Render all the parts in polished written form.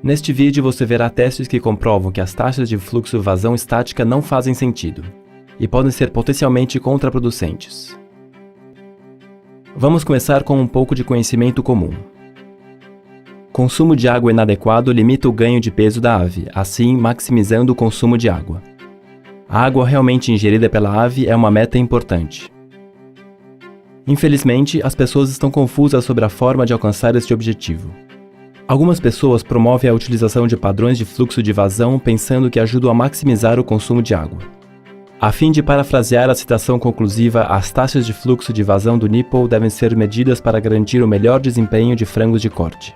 Neste vídeo você verá testes que comprovam que as taxas de fluxo-vazão estática não fazem sentido e podem ser potencialmente contraproducentes. Vamos começar com um pouco de conhecimento comum. Consumo de água inadequado limita o ganho de peso da ave, assim maximizando o consumo de água. A água realmente ingerida pela ave é uma meta importante. Infelizmente, as pessoas estão confusas sobre a forma de alcançar este objetivo. Algumas pessoas promovem a utilização de padrões de fluxo de vazão pensando que ajudam a maximizar o consumo de água. A fim de parafrasear a citação conclusiva, as taxas de fluxo de vazão do nipple devem ser medidas para garantir o melhor desempenho de frangos de corte.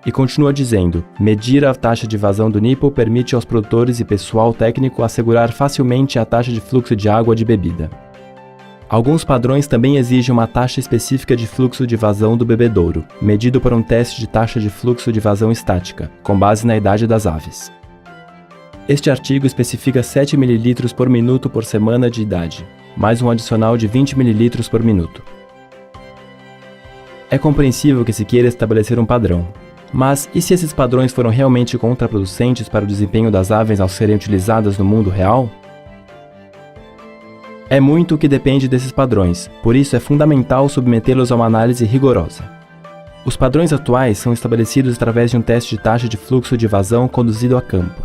E continua dizendo, medir a taxa de vazão do nipple permite aos produtores e pessoal técnico assegurar facilmente a taxa de fluxo de água de bebida. Alguns padrões também exigem uma taxa específica de fluxo de vazão do bebedouro, medido por um teste de taxa de fluxo de vazão estática, com base na idade das aves. Este artigo especifica 7 ml por minuto por semana de idade, mais um adicional de 20 ml por minuto. É compreensível que se queira estabelecer um padrão, mas e se esses padrões foram realmente contraproducentes para o desempenho das aves ao serem utilizadas no mundo real? É muito o que depende desses padrões, por isso é fundamental submetê-los a uma análise rigorosa. Os padrões atuais são estabelecidos através de um teste de taxa de fluxo de vazão conduzido a campo.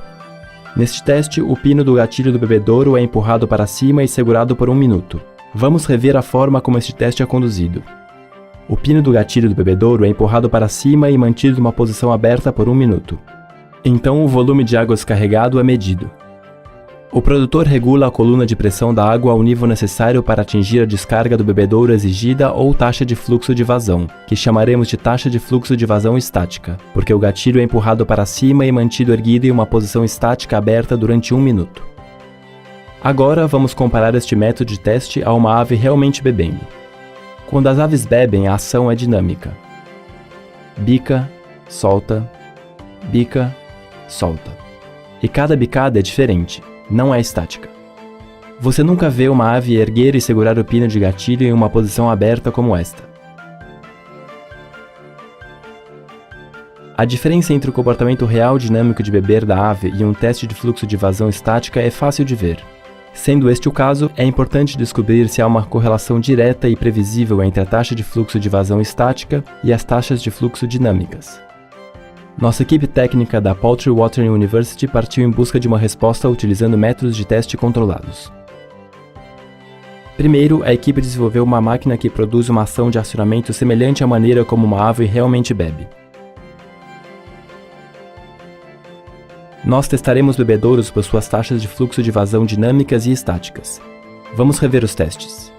Neste teste, o pino do gatilho do bebedouro é empurrado para cima e segurado por 1 minuto. Vamos rever a forma como este teste é conduzido. O pino do gatilho do bebedouro é empurrado para cima e mantido numa posição aberta por 1 minuto. Então o volume de água descarregado é medido. O produtor regula a coluna de pressão da água ao nível necessário para atingir a descarga do bebedouro exigida ou taxa de fluxo de vazão, que chamaremos de taxa de fluxo de vazão estática, porque o gatilho é empurrado para cima e mantido erguido em uma posição estática aberta durante 1 minuto. Agora vamos comparar este método de teste a uma ave realmente bebendo. Quando as aves bebem, a ação é dinâmica. Bica, solta, bica, solta. E cada bicada é diferente. Não é estática. Você nunca vê uma ave erguer e segurar o pino de gatilho em uma posição aberta como esta. A diferença entre o comportamento real dinâmico de beber da ave e um teste de fluxo de vazão estática é fácil de ver. Sendo este o caso, é importante descobrir se há uma correlação direta e previsível entre a taxa de fluxo de vazão estática e as taxas de fluxo dinâmicas. Nossa equipe técnica da Poultry Watering University partiu em busca de uma resposta utilizando métodos de teste controlados. Primeiro, a equipe desenvolveu uma máquina que produz uma ação de acionamento semelhante à maneira como uma ave realmente bebe. Nós testaremos bebedouros por suas taxas de fluxo de vazão dinâmicas e estáticas. Vamos rever os testes.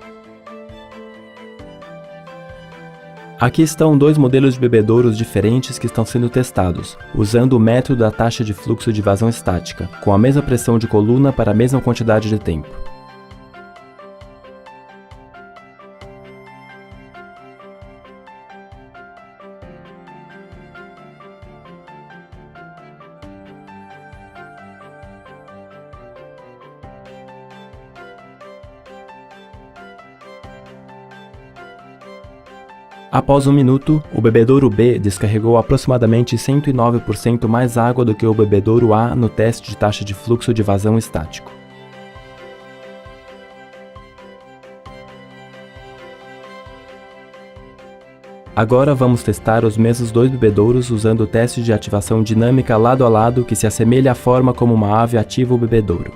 Aqui estão 2 modelos de bebedouros diferentes que estão sendo testados, usando o método da taxa de fluxo de vazão estática, com a mesma pressão de coluna para a mesma quantidade de tempo. Após 1 minuto, o bebedouro B descarregou aproximadamente 109% mais água do que o bebedouro A no teste de taxa de fluxo de vazão estático. Agora vamos testar os mesmos 2 bebedouros usando o teste de ativação dinâmica lado a lado que se assemelha à forma como uma ave ativa o bebedouro.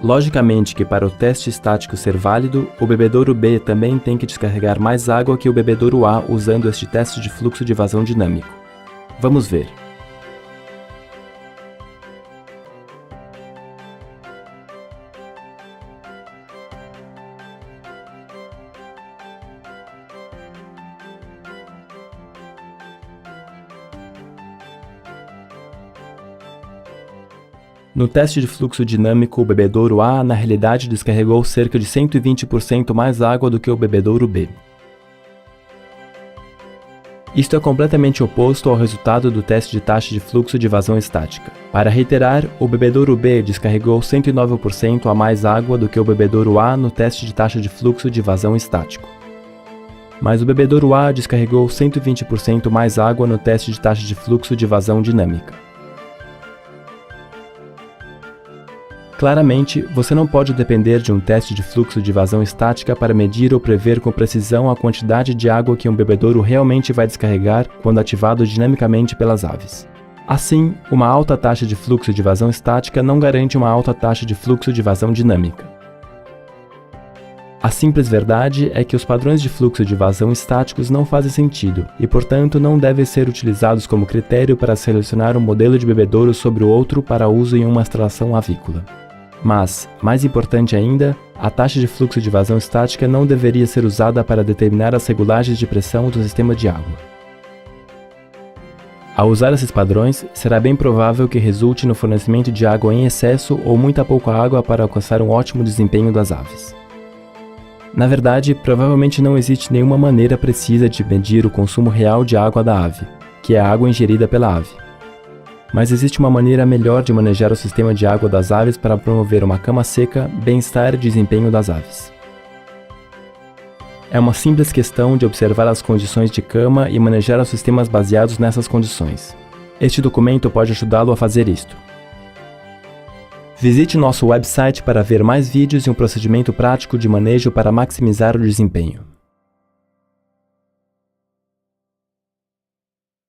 Logicamente que para o teste estático ser válido, o bebedouro B também tem que descarregar mais água que o bebedouro A usando este teste de fluxo de vazão dinâmico. Vamos ver. No teste de fluxo dinâmico, o bebedouro A, na realidade, descarregou cerca de 120% mais água do que o bebedouro B. Isto é completamente oposto ao resultado do teste de taxa de fluxo de vazão estática. Para reiterar, o bebedouro B descarregou 109% a mais água do que o bebedouro A no teste de taxa de fluxo de vazão estático. mas o bebedouro A descarregou 120% mais água no teste de taxa de fluxo de vazão dinâmica. Claramente, você não pode depender de um teste de fluxo de vazão estática para medir ou prever com precisão a quantidade de água que um bebedouro realmente vai descarregar quando ativado dinamicamente pelas aves. Assim, uma alta taxa de fluxo de vazão estática não garante uma alta taxa de fluxo de vazão dinâmica. A simples verdade é que os padrões de fluxo de vazão estáticos não fazem sentido e, portanto, não devem ser utilizados como critério para selecionar um modelo de bebedouro sobre o outro para uso em uma instalação avícola. Mas, mais importante ainda, a taxa de fluxo de vazão estática não deveria ser usada para determinar as regulagens de pressão do sistema de água. Ao usar esses padrões, será bem provável que resulte no fornecimento de água em excesso ou muita pouca água para alcançar um ótimo desempenho das aves. Na verdade, provavelmente não existe nenhuma maneira precisa de medir o consumo real de água da ave, que é a água ingerida pela ave. Mas existe uma maneira melhor de manejar o sistema de água das aves para promover uma cama seca, bem-estar e desempenho das aves. É uma simples questão de observar as condições de cama e manejar os sistemas baseados nessas condições. Este documento pode ajudá-lo a fazer isto. Visite nosso website para ver mais vídeos e um procedimento prático de manejo para maximizar o desempenho.